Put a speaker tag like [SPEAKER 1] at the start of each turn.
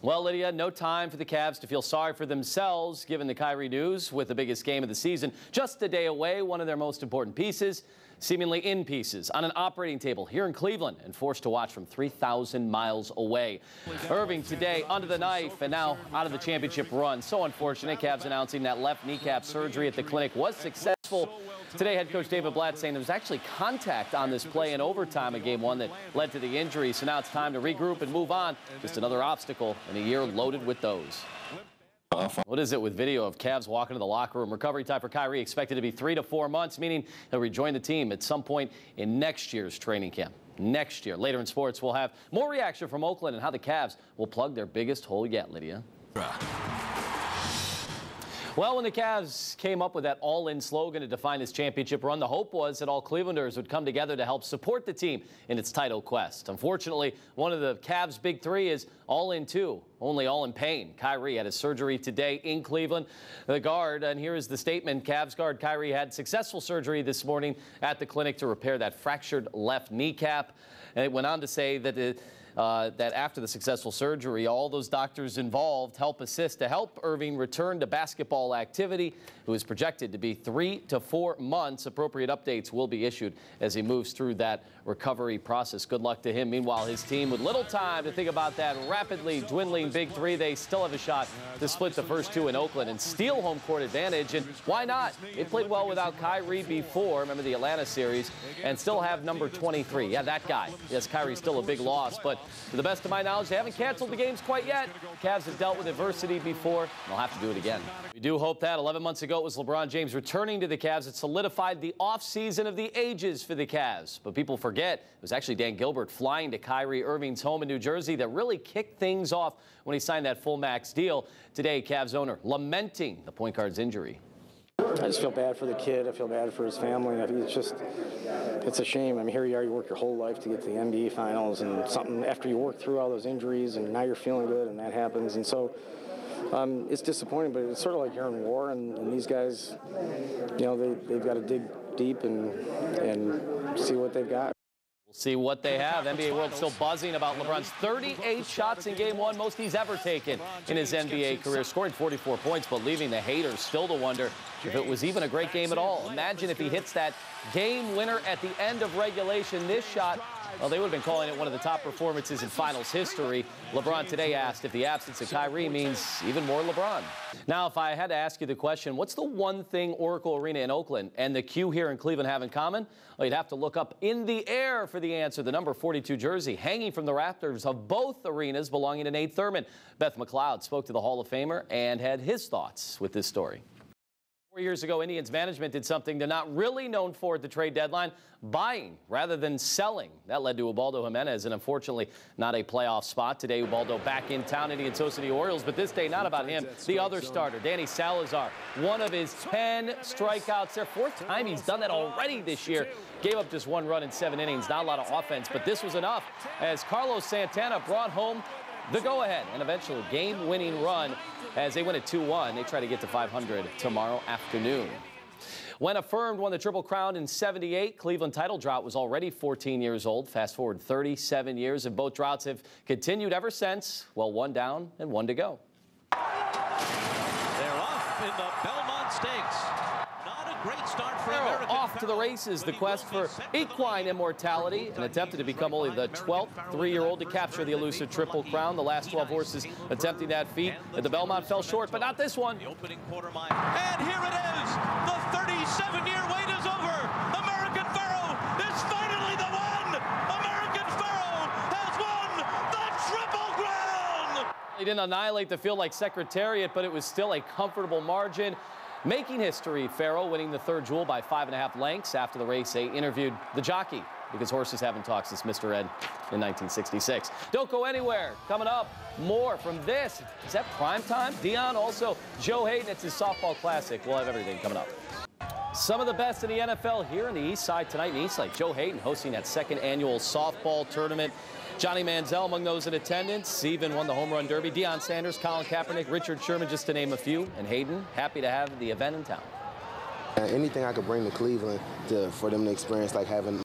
[SPEAKER 1] Well, Lydia, no time for the Cavs to feel sorry for themselves, given the Kyrie news with the biggest game of the season just a day away. One of their most important pieces, seemingly in pieces, on an operating table here in Cleveland and forced to watch from 3,000 miles away. Irving today under the knife and now out of the championship run. So unfortunate. Cavs announcing that left kneecap surgery at the clinic was successful. Today, head coach David Blatt saying there was actually contact on this play in overtime of Game 1 that led to the injury. So now it's time to regroup and move on. Just another obstacle in a year loaded with those. What is it with video of Cavs walking to the locker room? Recovery time for Kyrie expected to be 3 to 4 months, meaning he'll rejoin the team at some point in next year's training camp. Next year. Later in sports, we'll have more reaction from Oakland and how the Cavs will plug their biggest hole yet, Lydia. Well, when the Cavs came up with that all-in slogan to define this championship run, the hope was that all Clevelanders would come together to help support the team in its title quest. Unfortunately, one of the Cavs' big three is all in two, only all in pain. Kyrie had his surgery today in Cleveland. The guard, and here is the statement, Cavs guard Kyrie had successful surgery this morning at the clinic to repair that fractured left kneecap. And it went on to say that that after the successful surgery, all those doctors involved help assist to help Irving return to basketball activity, who is projected to be 3 to 4 months. Appropriate updates will be issued as he moves through that recovery process. Good luck to him. Meanwhile, his team with little time to think about that rapidly dwindling big three. They still have a shot to split the first two in Oakland and steal home court advantage. And why not? They played well without Kyrie before. Remember the Atlanta series, and still have number 23. Yeah, that guy. Yes, Kyrie's still a big loss, but to the best of my knowledge, they haven't canceled the games quite yet. Cavs have dealt with adversity before, and they'll have to do it again. We do hope that. 11 months ago, it was LeBron James returning to the Cavs. It solidified the offseason of the ages for the Cavs. But people forget, it was actually Dan Gilbert flying to Kyrie Irving's home in New Jersey that really kicked things off when he signed that full max deal. Today, Cavs owner lamenting the point guard's injury.
[SPEAKER 2] I just feel bad for the kid. I feel bad for his family. I think it's a shame. I mean, here you are, you work your whole life to get to the NBA Finals, and something after you work through all those injuries, and now you're feeling good, and that happens. And so it's disappointing, but it's sort of like you're in war, and these guys, you know, they've got to dig deep and see what they've got.
[SPEAKER 1] We'll see what they have. NBA world still buzzing about LeBron's 38 shots in Game 1, most he's ever taken in his NBA career, scoring 44 points, but leaving the haters still to wonder if it was even a great game at all. Imagine if he hits that game winner at the end of regulation. This shot, well, they would have been calling it one of the top performances in finals history. LeBron today asked if the absence of Kyrie means even more LeBron. Now, if I had to ask you the question, what's the one thing Oracle Arena in Oakland and the Q here in Cleveland have in common? Well, you'd have to look up in the air for the answer. The number 42 jersey hanging from the rafters of both arenas belonging to Nate Thurmond. Beth McLeod spoke to the Hall of Famer and had his thoughts with this story. 4 years ago, Indians management did something they're not really known for at the trade deadline, buying rather than selling. That led to Ubaldo Jimenez, and unfortunately not a playoff spot. Today, Ubaldo back in town, Indians hosting the Orioles, but this day not about him. The other starter, Danny Salazar, one of his 10 strikeouts. Their fourth time he's done that already this year. Gave up just 1 run in 7 innings, not a lot of offense, but this was enough as Carlos Santana brought home the go-ahead and eventual game-winning run as they win at 2-1. They try to get to 500 tomorrow afternoon. When affirmed won the Triple Crown in '78, Cleveland title drought was already 14 years old. Fast forward 37 years, and both droughts have continued ever since. Well, 1 down and 1 to go.
[SPEAKER 3] They're off in the Belmont Stakes. Not a great start for American.
[SPEAKER 1] Off to the races, the quest for equine immortality, and attempted to become only the 12th 3-year-old to capture the elusive Triple Crown. The last 12 horses attempting that feat at the Belmont fell short, but not this one.
[SPEAKER 3] The opening quarter mile. And here it is. The 37-year wait is over. American Pharoah is finally the one. American Pharoah has won the Triple Crown.
[SPEAKER 1] He didn't annihilate the field like Secretariat, but it was still a comfortable margin. Making history, Pharoah winning the 3rd jewel by 5.5 lengths. After the race, they interviewed the jockey because horses haven't talked since Mr. Ed in 1966. Don't go anywhere. Coming up, more from this. Is that prime time? Dion, also Joe Hayden. It's his softball classic. We'll have everything coming up. Some of the best in the NFL here in the East Side tonight in the East Side. Joe Hayden hosting that 2nd annual softball tournament. Johnny Manziel among those in attendance. Even won the home run derby. Deion Sanders, Colin Kaepernick, Richard Sherman, just to name a few. And Hayden, happy to have the event in town.
[SPEAKER 4] Anything I could bring to Cleveland for them to experience like having